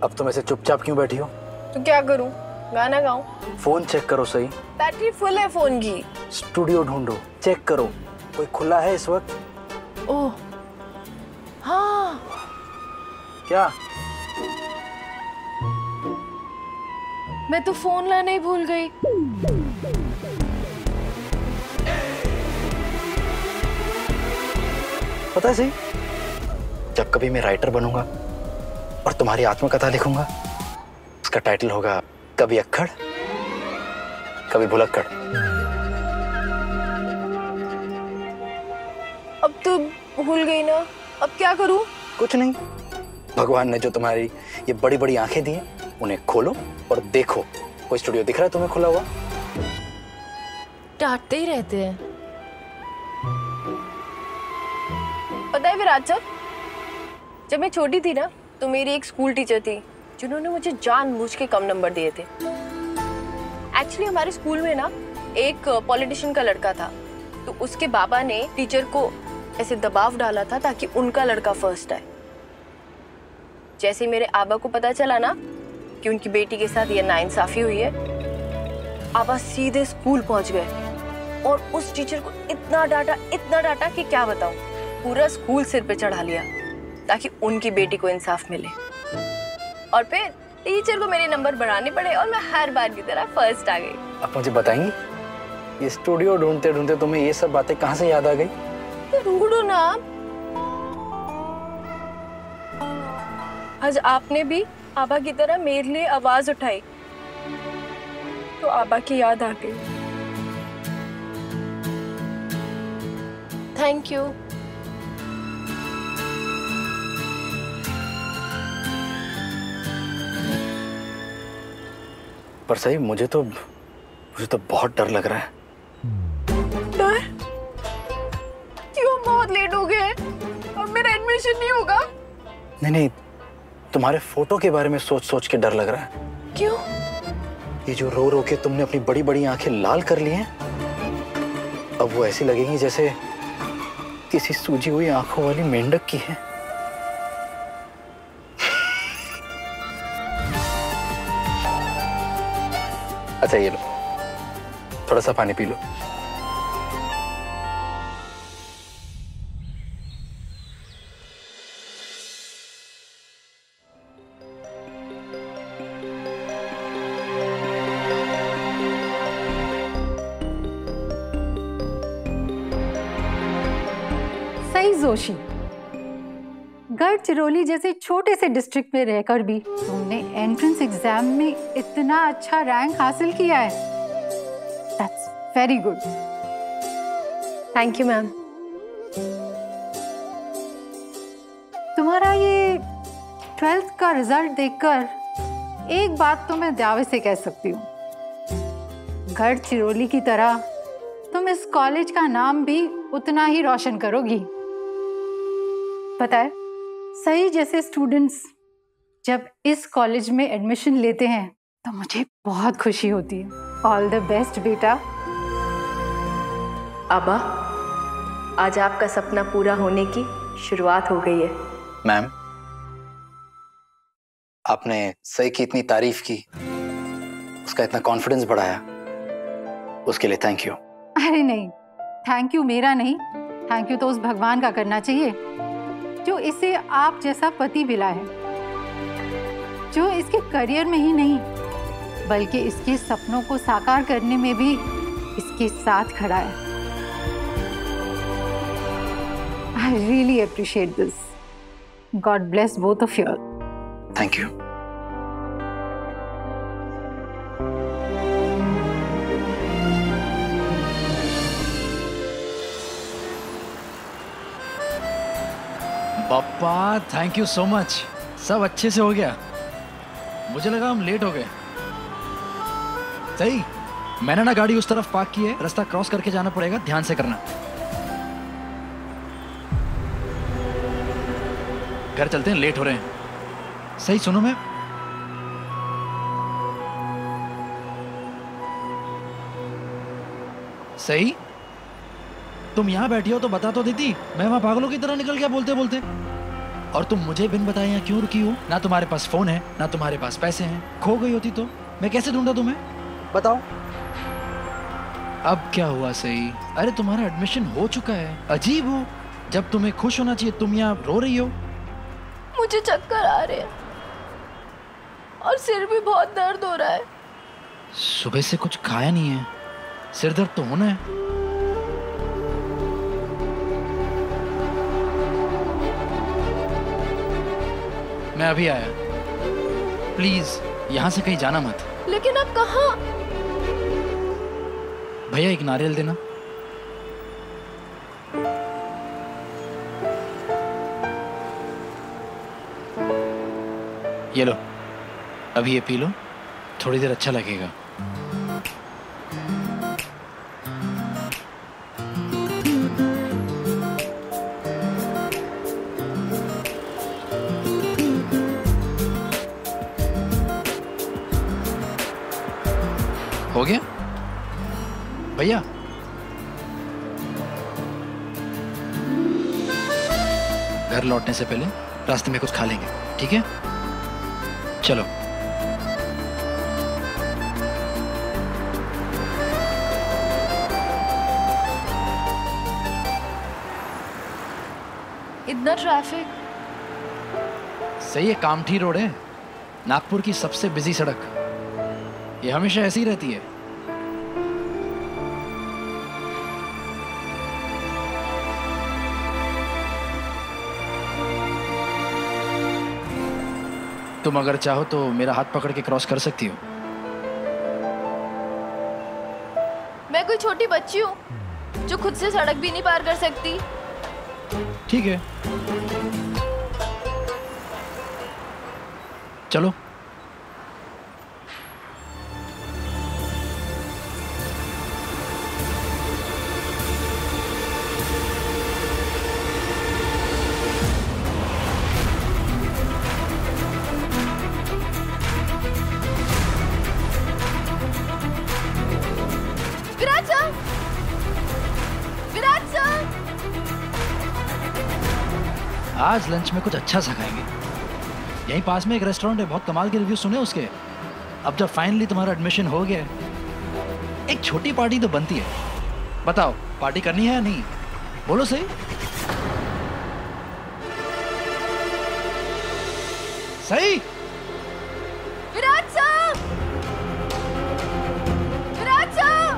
अब तुम ऐसे चुपचाप क्यों बैठी हो? तो क्या करूं, गाना गाऊं? फोन चेक करो सही। बैटरी फुल है फोन की। स्टूडियो ढूंढो, चेक करो कोई खुला है इस वक्त। ओह हाँ, क्या? मैं तो फोन लाना ही भूल गई। पता है सही, जब कभी मैं राइटर बनूंगा और तुम्हारी आत्मकथा लिखूंगा, उसका टाइटल होगा कभी अक्खड़ कभी भुलक्कड़। अब तो भूल गई ना, अब क्या करूं? कुछ नहीं, भगवान ने जो तुम्हारी ये बड़ी बड़ी आंखें दी हैं, उन्हें खोलो और देखो कोई स्टूडियो दिख रहा है तुम्हें खुला हुआ? डांटते ही रहते हैं। पता है विराट सर, जब मैं छोटी थी ना तो मेरी एक स्कूल टीचर थी जिन्होंने मुझे जानबूझ के कम नंबर दिए थे। एक्चुअली हमारे स्कूल में ना एक पॉलिटिशियन का लड़का था, तो उसके बाबा ने टीचर को ऐसे दबाव डाला था ताकि उनका लड़का फर्स्ट आए। जैसे ही मेरे आबा को पता चला ना कि उनकी बेटी के साथ ये नाइंसाफी हुई है, आबा सीधे स्कूल पहुंच गए और उस टीचर को इतना डांटा कि क्या बताऊं, पूरा स्कूल सिर पे चढ़ा लिया ताकि उनकी बेटी को इंसाफ मिले। और फिर टीचर को मेरे नंबर बढ़ाने पड़े और मैं हर बार की तरह फर्स्ट आ गई। आप मुझे बताएंगी, ये स्टूडियो ढूंढते ढूंढते तुम्हें ये सब बातें कहाँ से याद आ गई? तो ढूंढो ना। आज आपने भी आबा की तरह मेरे लिए आवाज उठाई तो आबा की याद आ गई। Thank you. पर सही, मुझे तो बहुत डर लग रहा है। डर? क्यों? बहुत लेट हो गए, अब मेरा एडमिशन नहीं होगा। नहीं, तुम्हारे फोटो के बारे में सोच सोच के डर लग रहा है। क्यों? ये जो रो रो के तुमने अपनी बड़ी बड़ी आंखें लाल कर ली हैं, अब वो ऐसी लगेंगी जैसे किसी सूजी हुई आंखों वाली मेंढक की है। अच्छा ये लो, थोड़ा सा पानी पी लो। सही जोशी, गढ़चिरौली जैसे छोटे से डिस्ट्रिक्ट में रहकर भी तुमने एंट्रेंस एग्जाम में इतना अच्छा रैंक हासिल किया है। That's very good. Thank you ma'am. तुम्हारा ये 12th का रिजल्ट देखकर एक बात तो मैं दावे से कह सकती हूँ, गढ़चिरौली की तरह तुम इस कॉलेज का नाम भी उतना ही रोशन करोगी। पता है, सही जैसे स्टूडेंट्स जब इस कॉलेज में एडमिशन लेते हैं तो मुझे बहुत खुशी होती है। ऑल द बेस्ट बेटा। आबा, आज आपका सपना पूरा होने की शुरुआत हो गई है। मैम, आपने सही की इतनी तारीफ की, उसका इतना कॉन्फिडेंस बढ़ाया, उसके लिए थैंक यू। अरे नहीं, थैंक यू मेरा नहीं, थैंक यू तो उस भगवान का करना चाहिए जो इसे आप जैसा पति मिला है, जो इसके करियर में ही नहीं बल्कि इसके सपनों को साकार करने में भी इसके साथ खड़ा है। I really appreciate this. God bless both of you. Thank you. पापा थैंक यू सो मच, सब अच्छे से हो गया। मुझे लगा हम लेट हो गए। सही, मैंने ना गाड़ी उस तरफ पार्क की है, रास्ता क्रॉस करके जाना पड़ेगा, ध्यान से करना। घर चलते हैं, लेट हो रहे हैं। सही सुनो, मैं सही, तुम यहाँ बैठी हो तो बता तो देती, मैं वहां पागलों की तरह निकल गया बोलते बोलते। और तुम मुझे बिन बताए यहाँ क्यों रुकी हो? ना तुम्हारे पास फोन है, ना तुम्हारे पास पैसे हैं। खो गई होती तो मैं कैसे ढूंढा तुम्हें? बताओ। अब क्या हुआ सही? अरे तुम्हारा एडमिशन हो चुका है। अजीब हो, जब तुम्हें खुश होना चाहिए तुम यहाँ रो रही हो। मुझे चक्कर आ रहे हैं और सिर भी बहुत दर्द हो रहा है। सुबह से कुछ खाया नहीं है, सिर दर्द तो होना है। मैं अभी आया, प्लीज यहाँ से कहीं जाना मत। लेकिन आप कहाँ? भैया एक नारियल देना। ये लो, अभी ये पी लो, थोड़ी देर अच्छा लगेगा। हो गया भैया? घर लौटने से पहले रास्ते में कुछ खा लेंगे, ठीक है? चलो। इतना ट्रैफिक। सही है, कामठी रोड है, नागपुर की सबसे बिजी सड़क। ये हमेशा ऐसी ही रहती है। तुम अगर चाहो तो मेरा हाथ पकड़ के क्रॉस कर सकती हो। मैं कोई छोटी बच्ची हूँ जो खुद से सड़क भी नहीं पार कर सकती। ठीक है, चलो। आज लंच में कुछ अच्छा सा खाएंगे। यहीं पास में एक रेस्टोरेंट है, बहुत कमाल के रिव्यू सुने उसके। अब जब फाइनली तुम्हारा एडमिशन हो गया, एक छोटी पार्टी तो बनती है। बताओ, पार्टी करनी है या नहीं? बोलो सही। सही। विराट साहब, विराट साहब,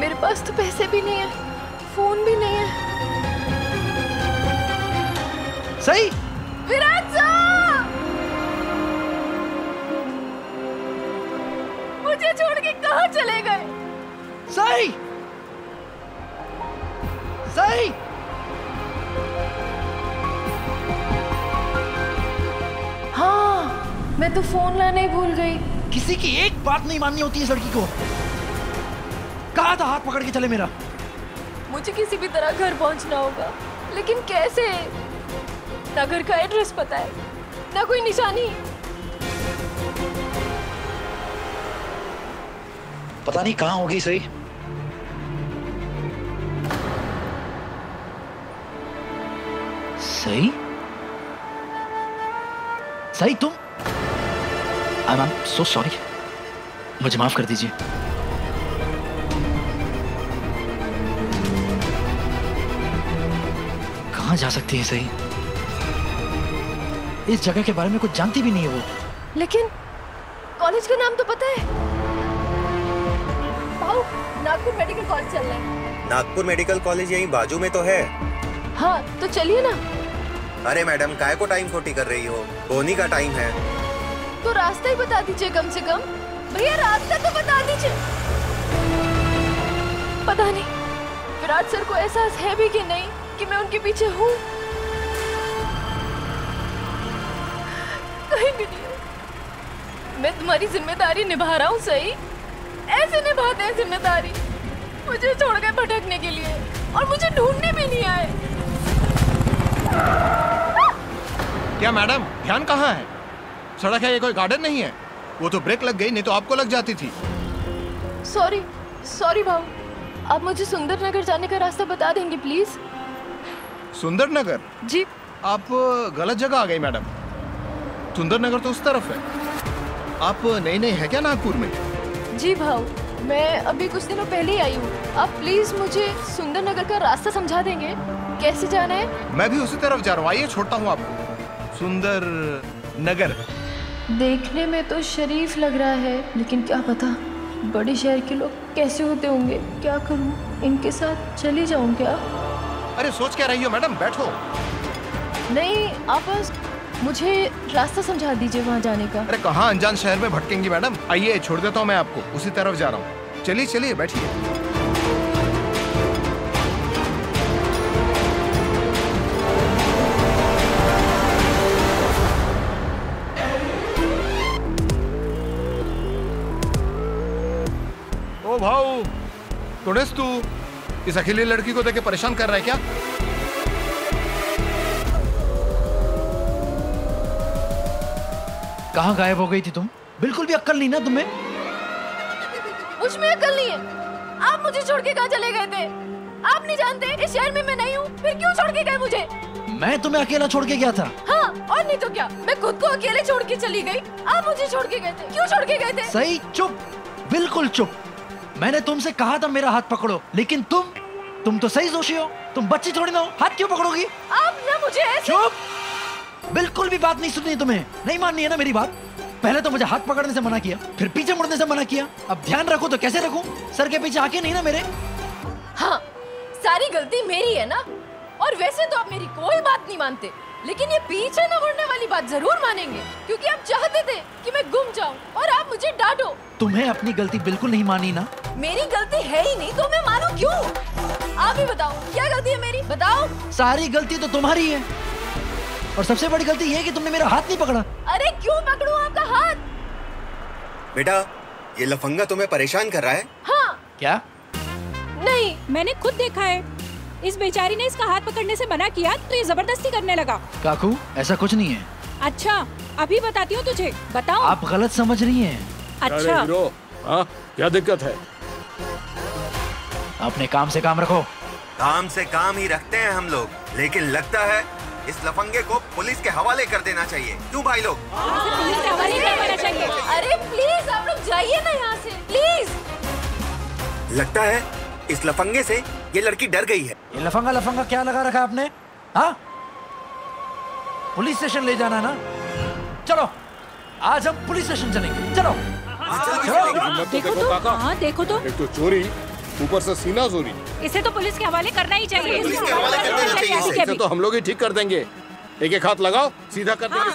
मेरे पास तो पैसे भी नहीं है, फोन भी नहीं है। सही। विराट साहब, मुझे छोड़ के कहाँ चले गए? सही। सही। हाँ, मैं तो फोन लाने ही भूल गई। किसी की एक बात नहीं माननी होती है इस लड़की को। कहा था हाथ पकड़ के चले मेरा। मुझे किसी भी तरह घर पहुंचना होगा, लेकिन कैसे? ना घर का एड्रेस पता है, ना कोई निशानी। पता नहीं कहाँ होगी। सही। सही। सही, तुम? आई एम सो सॉरी, मुझे माफ कर दीजिए। कहाँ जा सकती है सही? इस जगह के बारे में कुछ जानती भी नहीं है वो। लेकिन कॉलेज का नाम तो पता है। भाऊ, नागपुर मेडिकल कॉलेज चल रहा है। नागपुर मेडिकल कॉलेज यहीं बाजू में तो है। हाँ, तो चलिए ना। अरे मैडम, काहे को टाइम खोटी कर रही हो? बोनी का टाइम है। तो रास्ता ही बता दीजिए कम से कम। भैया, रास्ता तो बता दीजिए। पता नहीं विराट सर को एहसास है भी कि नहीं कि मैं उनके पीछे हूँ। कहीं भी नहीं। मैं तुम्हारी जिम्मेदारी निभा रहा हूँ सही। ऐसे निभाते हैं जिम्मेदारी, मुझे छोड़कर भटकने के लिए, और मुझे ढूंढने भी नहीं आए। क्या मैडम, ध्यान कहाँ है? सड़क है, ये कोई गार्डन नहीं है। वो तो ब्रेक लग गई, नहीं तो आपको लग जाती थी। सॉरी, सॉरी भाऊ, आप मुझे सुंदर नगर जाने का रास्ता बता देंगे प्लीज? सुंदर नगर? जी। आप गलत जगह आ गई मैडम। सुंदर नगर तो उस तरफ है। आप नई नई है क्या नागपुर में? जी भाऊ, मैं अभी कुछ दिनों पहले ही आई हूँ। आप प्लीज मुझे सुंदर नगर का रास्ता समझा देंगे, कैसे जाना है? मैं भी उसी तरफ जा रहा हूँ, आइए छोड़ता हूँ आपको। सुंदर नगर देखने में तो शरीफ लग रहा है, लेकिन क्या पता बड़े शहर के लोग कैसे होते होंगे। क्या करूं, इनके साथ चली जाऊं क्या? अरे सोच क्या रही हो मैडम, बैठो। नहीं, आप बस मुझे रास्ता समझा दीजिए वहां जाने का। अरे कहाँ अनजान शहर में भटकेंगी मैडम, आइए छोड़ देता हूँ मैं आपको, उसी तरफ जा रहा हूँ। चलिए चलिए बैठिए। ओ भाऊ, कौन तू? इस अकेली लड़की को देख के परेशान कर रहा है क्या? कहाँ गायब हो गई थी तुम? बिल्कुल भी अक्ल नहीं ना तुम्हें? मुझ में अक्ल नहीं है। आप मुझे छोड़ के कहाँ चले गए थे? आप नहीं जानते इस शहर में मैं नहीं हूँ, फिर क्यों छोड़ के गए मुझे? मैं तुम्हें अकेला छोड़ के गया था। हाँ, और नहीं तो क्या, मैं खुद को अकेले छोड़ के चली गई। आप मुझे छोड़ के गए थे, क्यों छोड़ के गए थे? सही, चुप, बिल्कुल चुप। मैंने तुमसे कहा था मेरा हाथ पकड़ो, लेकिन तुम तो सही दोषी हो। तुम बच्ची थोड़ी ना हो, हाथ क्यों पकड़ोगी? आप ना मुझे ऐसे... चुप, बिल्कुल भी बात नहीं सुननी तुम्हें, नहीं माननी है ना मेरी बात। पहले तो मुझे हाथ पकड़ने से मना किया, फिर पीछे मुड़ने से मना किया। अब ध्यान रखो तो कैसे रखूं? सर के पीछे आके नहीं ना मेरे। हाँ, सारी गलती मेरी है ना। और वैसे तो आप मेरी कोई बात नहीं मानते, लेकिन ये पीछे न मुड़ने वाली बात जरूर मानेंगे, क्योंकि आप चाहते थे कि मैं गुम जाऊं और आप मुझे डांटो। तुम्हें अपनी गलती बिल्कुल नहीं मानी ना? मेरी गलती है ही नहीं तो मैं मानूं क्यों? आप ही बताओ, क्या गलती है मेरी, बताओ। सारी गलती तो तुम्हारी है, और सबसे बड़ी गलती ये है कि तुमने मेरा हाथ नहीं पकड़ा। अरे क्यों पकड़ूं आपका हाथ? बेटा, ये लफंगा तुम्हें परेशान कर रहा है? हाँ। क्या? नहीं, मैंने खुद देखा है। इस बेचारी ने इसका हाथ पकड़ने से मना किया तो ये जबरदस्ती करने लगा। काकू, ऐसा कुछ नहीं है। अच्छा, अभी बताती हूँ तुझे, बताओ। आप गलत समझ रही हैं। अच्छा, हाँ, क्या दिक्कत है? अपने काम से काम रखो। काम से काम ही रखते हैं हम लोग, लेकिन लगता है इस लफंगे को पुलिस के हवाले कर देना चाहिए। क्यों भाई लोग? पुलिस के हवाले करवाना चाहिए। अरे प्लीज आप लोग जाइए ना यहाँ से, प्लीज। लगता है इस लफंगे से ये लड़की डर गई है। ये लफंगा क्या लगा रखा आपने? हाँ, पुलिस स्टेशन ले जाना ना? चलो, आज हम पुलिस स्टेशन चलेंगे। चलो। देखो तो, हाँ देखो तो। एक तो चोरी, ऊपर से सीना चोरी। इसे तो पुलिस के हवाले करना ही चाहिए। पुलिस के हवाले कर देना चाहिए। इसे तो हम लोग ही ठीक कर देंगे। एक एक हाथ लगाओ, सीधा कर देंगे।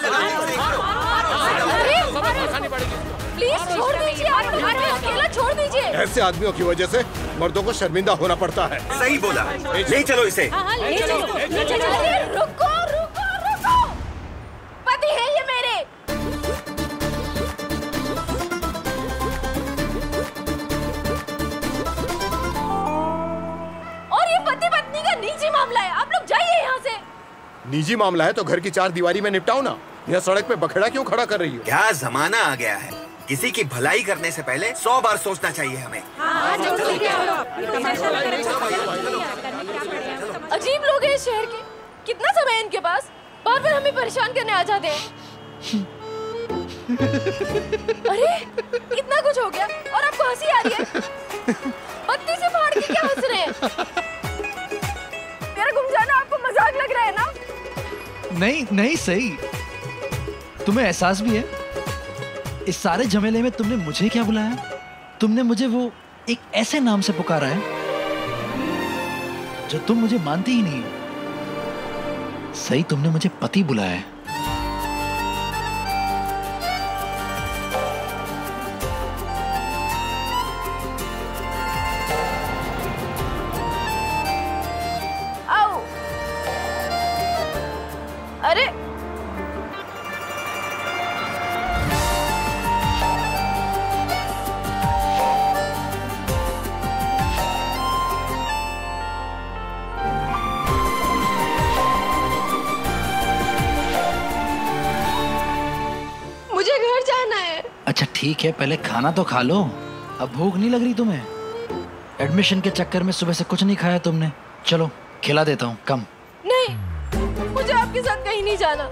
प्लीज छोड़ दीजिए, आप हमें अकेला छोड़ दीजिए। ऐसे आदमियों की वजह से मर्दों को शर्मिंदा होना पड़ता है। सही बोला, ले चलो इसे। हाँ, ले चलो। अरे रुको रुको रुको, पति है ये मेरे। और ये पति पत्नी का निजी मामला है, आप लोग जाइए यहाँ से। निजी मामला है तो घर की चार दीवारी में निपटाओ ना। यह सड़क पे बखेड़ा क्यों खड़ा कर रही हो? क्या जमाना आ गया है, किसी की भलाई करने से पहले 100 बार सोचना चाहिए हमें। अजीब लोग हैं इस शहर के, कितना समय है इनके पास, बार बार हमें परेशान करने आ जाते हैं। अरे इतना कुछ हो गया और आपको हंसी आ रही है? बत्ती से फाड़ के क्या हंस रहे हैं? मेरा गुम जाना आपको मजाक लग रहा है ना? नहीं सही, तुम्हें एहसास भी है इस सारे झमेले में तुमने मुझे क्या बुलाया? तुमने मुझे वो एक ऐसे नाम से पुकारा है जो तुम मुझे मानती ही नहीं हो। सही, तुमने मुझे पति बुलाया है। आओ। अरे मुझे घर जाना है। अच्छा ठीक है, पहले खाना तो खा लो। अब भूख नहीं लग रही तुम्हें? एडमिशन के चक्कर में सुबह से कुछ नहीं खाया तुमने। चलो खिला देता हूँ, कम। नहीं, मुझे आपके साथ कहीं नहीं जाना।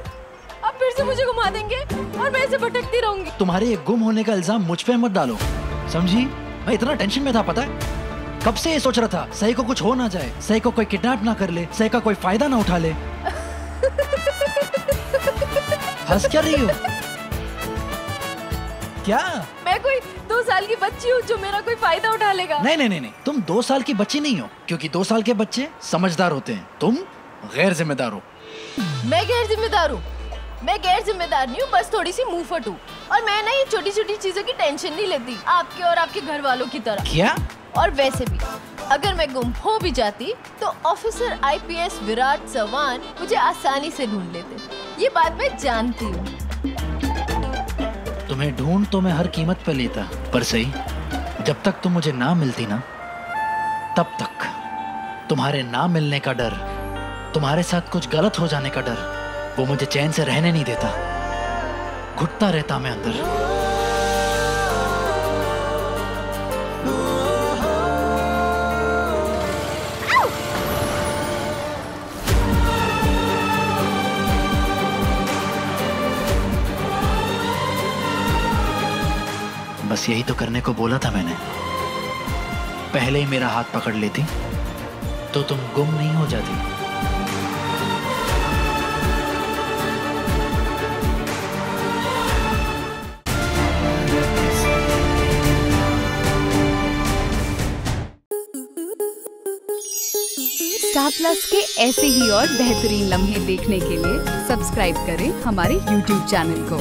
आप फिर से मुझे घुमा देंगे और मैं ऐसे भटकती रहूंगी। तुम्हारे ये गुम होने का इल्जाम मुझ पे मत डालो, समझी? मैं इतना टेंशन में था, पता है? कब से ये सोच रहा था सही को कुछ हो ना जाए, सही को कोई किडनैप ना कर ले, सही का कोई फायदा ना उठा ले। हंस क्या रही हो? क्या? मैं कोई 2 साल की बच्ची हूँ जो मेरा कोई फायदा उठा लेगा? नहीं नहीं नहीं, तुम 2 साल की बच्ची नहीं हो, क्योंकि 2 साल के बच्चे समझदार होते हैं, तुम गैर जिम्मेदार हो। मैं गैर जिम्मेदार हूँ? मैं गैर जिम्मेदार नहीं हूँ, बस थोड़ी सी मुंहफट हूँ। और मैं ना ये छोटी छोटी चीजों की टेंशन नहीं लेती, आपके और आपके घर वालों की तरह। क्या? और वैसे भी अगर मैं गुम हो भी जाती तो ऑफिसर IPS विराट चव्हाण मुझे आसानी से ढूंढ लेते। ये बात मैं जानती हूँ। तुम्हें ढूंढ तो मैं हर कीमत पे लेता, पर सही जब तक तुम मुझे ना मिलती ना, तब तक तुम्हारे ना मिलने का डर, तुम्हारे साथ कुछ गलत हो जाने का डर, वो मुझे चैन से रहने नहीं देता। घुटता रहता मैं अंदर। बस यही तो करने को बोला था मैंने। पहले ही मेरा हाथ पकड़ लेती तो तुम गुम नहीं हो जाती। स्टार प्लस के ऐसे ही और बेहतरीन लम्हे देखने के लिए सब्सक्राइब करें हमारे YouTube चैनल को।